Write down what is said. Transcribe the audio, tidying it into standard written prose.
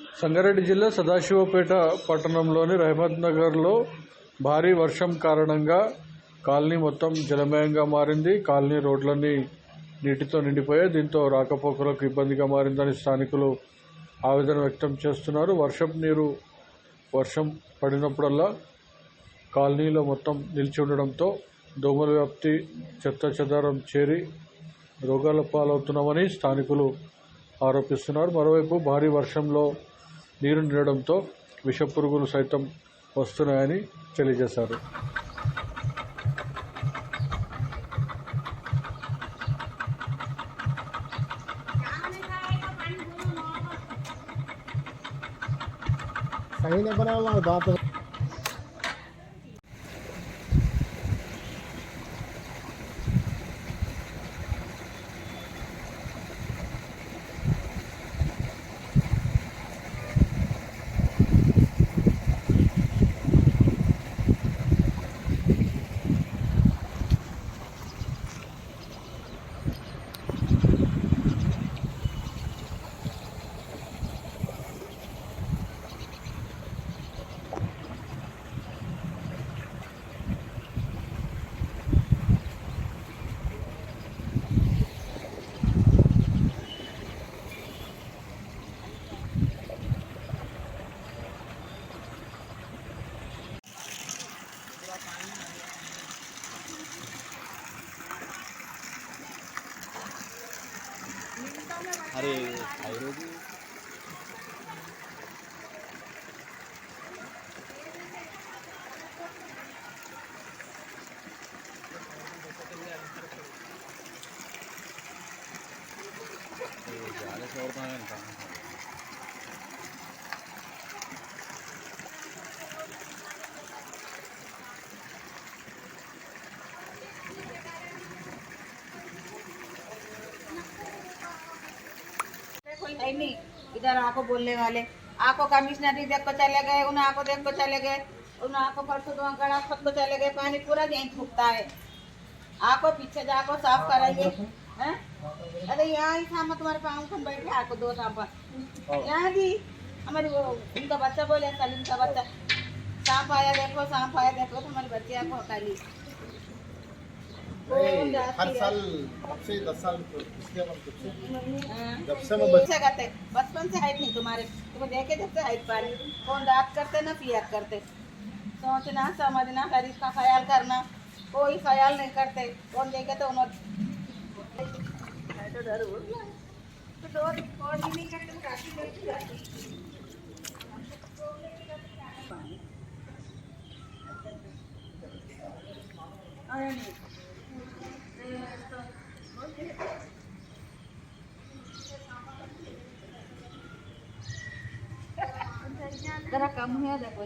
సంగారెడ్డి జిల్లా సదాశివపేట పట్టణంలోని రహమత్ నగర్లో భారీ వర్షం కారణంగా కాలనీ మొత్తం జలమయంగా మారింది. కాలనీ రోడ్లన్నీ నీటితో నిండిపోయాయి. దీంతో రాకపోకలకు ఇబ్బందిగా మారిందని స్థానికులు ఆవేదన వ్యక్తం చేస్తున్నారు. వర్షం పడినప్పుడల్లా కాలనీలో మొత్తం నిలిచి ఉండడంతో దోమల వ్యాప్తి, చెత్త చెదారం చేరి రోగాల పాలవుతున్నామని స్థానికులు ఆరోపిస్తున్నారు. మరోవైపు భారీ వర్షంలో నీరు నిండడంతో విషపురుగులు సైతం వస్తున్నాయని తెలియజేశారు. सही नहीं बना हुआ बात है। अरे थायरॉइड है नहीं। इधर आको बोलने वाले आको कमिश्नरी देख को चले गए, उन आको देख को चले गए, उन आको परसों तो गड़ा खुद को चले गए। पानी पूरा यहीं थूकता है। आको पीछे जाको साफ कराइए हैं। अरे यहाँ ही था, मैं तुम्हारे पाँव खन बैठे आको दो सांप यहाँ दी हमारी वो उनका बच्चा बोले सलीम का बच्चा सांप आया देखो तुम्हारी बच्ची आको हटा ली। हर साल से 10 साल जब से मैं बचपन से हाइट नहीं तुम्हारे, तुम्हें देखे जब से हाइट पा रही। कौन दांत करते ना फियात करते, सोचना समझना गरीब का ख्याल करना, कोई ख्याल नहीं करते। कौन देखे तो उन्होंने नहीं करते। जरा कम है देखो।